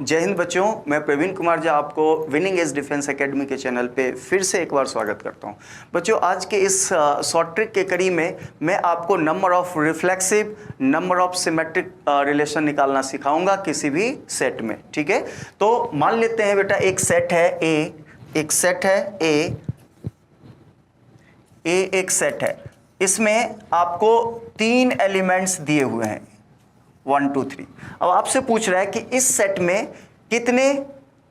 जय हिंद बच्चों, मैं प्रवीण कुमार जी आपको विनिंग एज डिफेंस एकेडमी के चैनल पे फिर से एक बार स्वागत करता हूं। बच्चों, आज के इस शॉर्ट ट्रिक के कड़ी में मैं आपको number of reflexive, number of symmetric relation निकालना सिखाऊंगा किसी भी सेट में। ठीक है, तो मान लेते हैं बेटा एक सेट है ए, एक सेट है ए एक सेट है। इसमें आपको 3 एलिमेंट्स दिए हुए हैं 1 2 3। अब आपसे पूछ रहा है कि इस सेट में कितने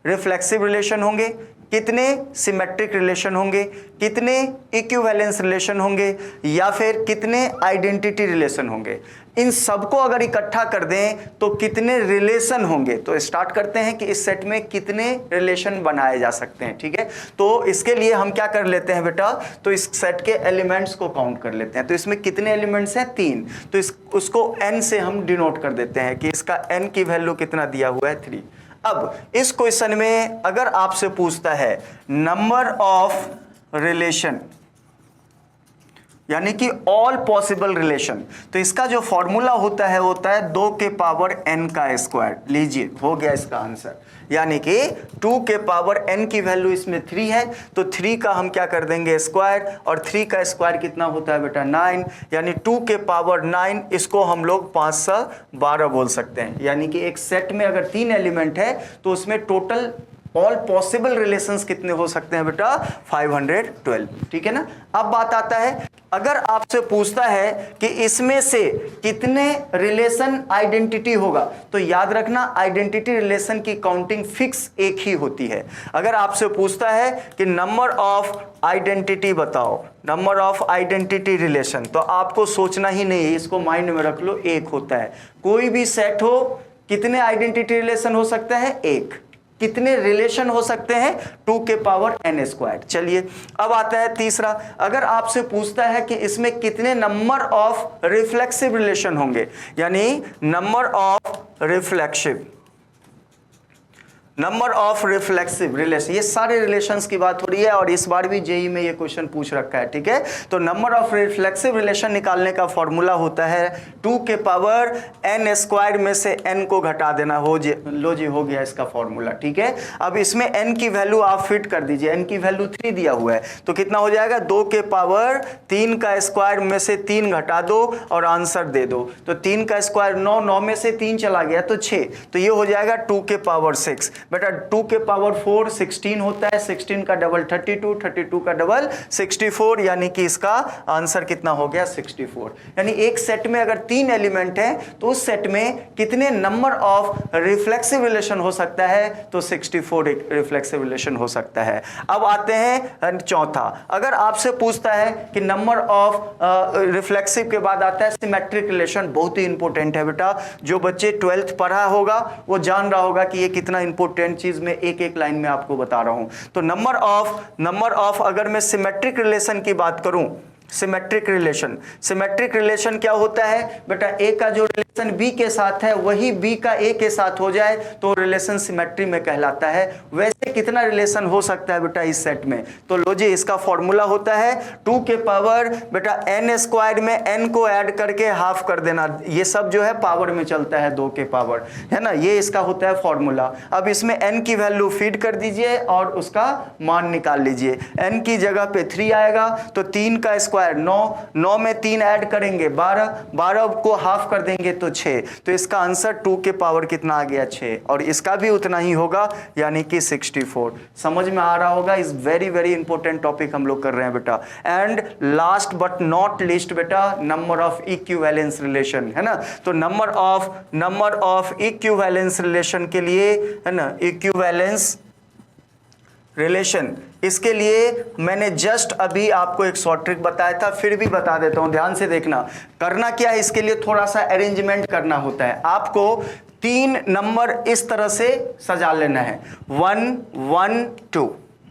रिफ्लेक्सिव रिलेशन होंगे, कितने सिमेट्रिक रिलेशन होंगे, कितने इक्विवेलेंस रिलेशन होंगे या फिर कितने आइडेंटिटी रिलेशन होंगे। इन सबको अगर इकट्ठा कर दें तो कितने रिलेशन होंगे। तो स्टार्ट करते हैं कि इस सेट में कितने रिलेशन बनाए जा सकते हैं। ठीक है, तो इसके लिए हम क्या कर लेते हैं बेटा, तो इस सेट के एलिमेंट्स को काउंट कर लेते हैं। तो इसमें कितने एलिमेंट्स हैं, 3। तो उसको n से हम डिनोट कर देते हैं कि इसका n की वैल्यू कितना दिया हुआ है, 3। अब इस क्वेश्चन में अगर आपसे पूछता है नंबर ऑफ रिलेशन यानी कि ऑल पॉसिबल रिलेशन, तो इसका जो फॉर्मूला होता है 2 के पावर n का स्क्वायर। लीजिए, हो गया इसका आंसर, यानी कि 2 के पावर n की वैल्यू इसमें 3 है, तो 3 का हम क्या कर देंगे स्क्वायर, और 3 का स्क्वायर कितना होता है बेटा 9, यानी 2 के पावर 9। इसको हम लोग 5 से 12 बोल सकते हैं। यानी कि एक सेट में अगर 3 एलिमेंट है तो उसमें टोटल ऑल पॉसिबल रिलेशंस कितने हो सकते हैं बेटा, 512। ठीक है ना। अब बात आता है, अगर आपसे पूछता है कि इसमें से कितने रिलेशन आइडेंटिटी होगा, तो याद रखना आइडेंटिटी रिलेशन की काउंटिंग फिक्स एक ही होती है। अगर आपसे पूछता है कि नंबर ऑफ आइडेंटिटी बताओ, नंबर ऑफ आइडेंटिटी रिलेशन, तो आपको सोचना ही नहीं है, इसको माइंड में रख लो, एक होता है। कोई भी सेट हो, कितने आइडेंटिटी रिलेशन हो सकते हैं, एक। कितने रिलेशन हो सकते हैं, 2 के पावर n स्क्वायर। चलिए, अब आता है तीसरा, अगर आपसे पूछता है कि इसमें कितने नंबर ऑफ रिफ्लेक्सिव रिलेशन होंगे, यानी number of reflexive, number of reflexive relation, ये सारे रिलेशंस की बात हो रही है और इस बार भी जेई में ये क्वेश्चन पूछ रखा है। ठीक है, तो नंबर ऑफ रिफ्लेक्सिव रिलेशन निकालने का फॉर्मूला होता है 2 के पावर n स्क्वायर में से n को घटा देना। लो जी, हो गया इसका फॉर्मूला। ठीक है, अब इसमें n की वैल्यू आप फिट कर दीजिए, n की वैल्यू 3 दिया हुआ है, तो कितना हो जाएगा, 2 के पावर 3 का स्क्वायर में से 3 घटा दो और आंसर दे दो। तो 3 का स्क्वायर 9, 9 में से 3 चला गया तो 6, तो ये हो जाएगा 2 के पावर 6। बेटा 2 के पावर 4 16 होता है, 16 का डबल 32, 32 का डबल 64, यानी कि इसका आंसर कितना हो गया, 64। यानी एक सेट में अगर 3 एलिमेंट हैं तो उस सेट में कितने नंबर ऑफ रिफ्लेक्सिव रिलेशन हो सकता है, तो 64 रिफ्लेक्सिव रिलेशन हो सकता है। अब आते हैं चौथा, अगर आपसे पूछता है कि नंबर ऑफ रिफ्लेक्सिव के बाद आता है सिमेट्रिक रिलेशन। बहुत ही इंपॉर्टेंट है बेटा, जो बच्चे 12th पढ़ा होगा वो जान रहा होगा कि ये कितना इंपॉर्टेंट चीज में एक एक लाइन में आपको बता रहा हूं। तो नंबर ऑफ अगर मैं सिमेट्रिक रिलेशन की बात करूं, सिमेट्रिक रिलेशन क्या होता है बेटा, ए का जो रिलेशन बी के साथ है वही बी का ए के साथ हो जाए तो रिलेशन सिमेट्री में कहलाता है। वैसे कितना रिलेशन हो सकता है बेटा इस सेट में, तो लो जी, इसका फॉर्मूला होता है 2 के पावर बेटा n स्क्वायर में n को ऐड करके हाफ कर देना। ये सब जो है पावर में चलता है, 2 के पावर, है ना, ये इसका होता है फॉर्मूला। अब इसमें n की वैल्यू फीड कर दीजिए और उसका मान निकाल लीजिए। n की जगह पे 3 आएगा, तो 3 का स्क्वायर 9, 9 में 3 ऐड करेंगे 12, 12 को हाफ कर देंगे तो 6, तो इसका आंसर 2 के पावर कितना आ गया, 6, और इसका भी उतना ही होगा, यानी कि 64। समझ में आ रहा होगा, is very very important topic हम लोग कर रहे हैं बेटा। And last but not least बेटा, नंबर ऑफ इक्विवेलेंस रिलेशन, है ना। तो नंबर ऑफ इक्विवेलेंस रिलेशन के लिए, है ना, इक्विवेलेंस रिलेशन, इसके लिए मैंने जस्ट अभी आपको एक शॉर्ट ट्रिक बताया था, फिर भी बता देता हूं, ध्यान से देखना। करना क्या है, इसके लिए थोड़ा सा अरेंजमेंट करना होता है। आपको 3 नंबर इस तरह से सजा लेना है, 1 1 2,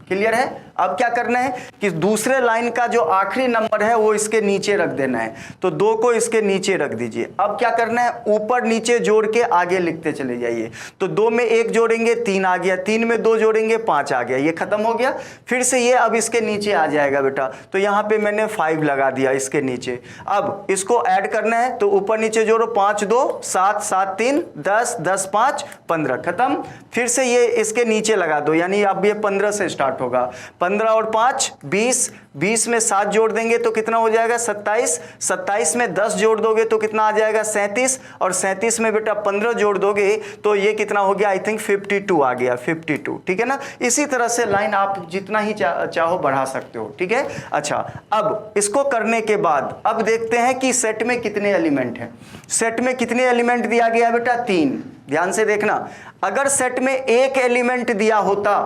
क्लियर है। अब क्या करना है कि दूसरे लाइन का जो आखिरी नंबर है वो इसके नीचे रख देना है, तो 2 को इसके नीचे रख दीजिए। अब क्या करना है, ऊपर नीचे जोड़ के आगे लिखते चले जाइए। तो 2 में 1 जोड़ेंगे 3 आ गया, 3 में 2 जोड़ेंगे 5 आ गया, ये खत्म हो गया। फिर से ये अब इसके नीचे आ जाएगा बेटा, तो यहाँ पे मैंने 5 लगा दिया इसके नीचे। अब इसको ऐड करना है, तो ऊपर नीचे जोड़ो, 5 2 7 7 3 10 10 5 15 खत्म। फिर से ये इसके नीचे लगा दो, यानी अब ये 15 से स्टार्ट होगा। 15 और 5 20, 20 में 7 जोड़ देंगे तो कितना हो जाएगा 27, 27 में 10 जोड़ दोगे तो कितना आ जाएगा 37, और 37 में बेटा 15 जोड़ दोगे तो ये कितना हो गया, आई थिंक 52 आ गया, 52, ठीक है ना। इसी तरह से लाइन आप जितना ही चाहो बढ़ा सकते हो, ठीक है। अच्छा, अब इसको करने के बाद अब देखते हैं कि सेट में कितने एलिमेंट हैं। सेट में कितने एलिमेंट दिया गया बेटा, 3। ध्यान से देखना, अगर सेट में एक एलिमेंट दिया होता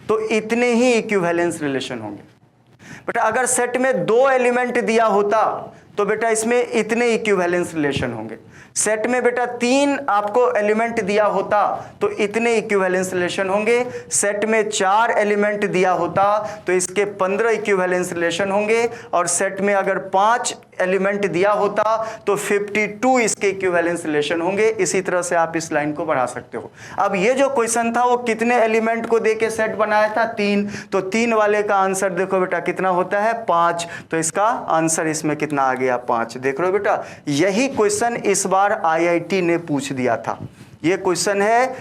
तो इतने ही इक्विवेलेंस रिलेशन होंगे। बेटा अगर सेट में 2 एलिमेंट दिया होता तो बेटा इसमें इतने इक्विवेलेंस रिलेशन होंगे। सेट में बेटा 3 आपको एलिमेंट दिया होता तो इतने इक्विवेलेंस रिलेशन होंगे। सेट में 4 एलिमेंट दिया होता तो इसके 15 इक्विवेलेंस रिलेशन होंगे, और सेट में अगर 5 एलिमेंट दिया होता तो 52 इसके इक्विवेलेंस रिलेशन होंगे। इसी तरह से आप इस लाइन को बढ़ा सकते हो। अब ये जो क्वेश्चन था वो कितने एलिमेंट को देके सेट बनाया था, 3, तो 3 वाले का आंसर देखो बेटा कितना होता है 5, तो इसका आंसर इसमें कितना आ गया 5। देख रहे हो बेटा, यही क्वेश्चन इस बार आईआईटी ने पूछ दिया था। ये क्वेश्चन है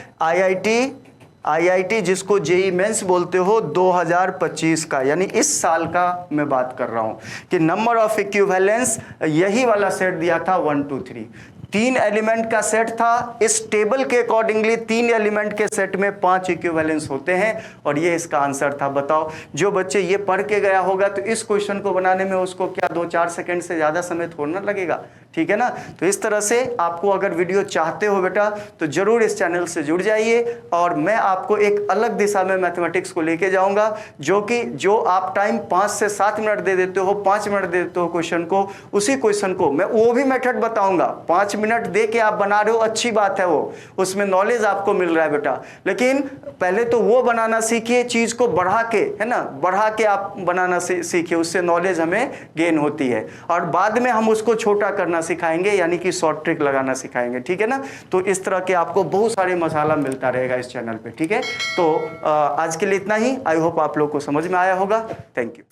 आईआईटी जिसको जेई मेंस बोलते हो 2025 का, यानी इस साल का मैं बात कर रहा हूं कि नंबर ऑफ इक्विवेलेंस यही वाला सेट दिया था 1 2 3। 3 एलिमेंट का सेट था। इस टेबल के अकॉर्डिंगली 3 एलिमेंट के सेट में 5 इक्विवेलेंस होते हैं, और ये इसका आंसर था। बताओ, जो बच्चे ये पढ़ के गया होगा तो इस क्वेश्चन को बनाने में उसको क्या 2-4 सेकंड से ज़्यादा समय थोड़ा ना लगेगा, ठीक है ना। तो इस तरह से आपको अगर वीडियो चाहते हो बेटा तो जरूर इस चैनल से जुड़ जाइए, और मैं आपको एक अलग दिशा में मैथमेटिक्स को लेके जाऊंगा, जो आप टाइम 5 से 7 मिनट दे देते हो, 5 मिनट दे देते हो क्वेश्चन को, उसी क्वेश्चन को मैं वो भी मेथड बताऊंगा। 5 मिनट दे के आप बना रहे हो, अच्छी बात है, वो उसमें नॉलेज आपको मिल रहा है बेटा, लेकिन पहले तो वो बनाना सीखिए, चीज को बढ़ा के, है ना, बढ़ा के आप बनाना सीखिए, उससे नॉलेज हमें गेन होती है, और बाद में हम उसको छोटा करना सिखाएंगे, यानी कि शॉर्ट ट्रिक लगाना सिखाएंगे, ठीक है ना। तो इस तरह के आपको बहुत सारे मसाला मिलता रहेगा इस चैनल पे, ठीक है। तो आज के लिए इतना ही। आई होप आप लोग को समझ में आया होगा। Thank you.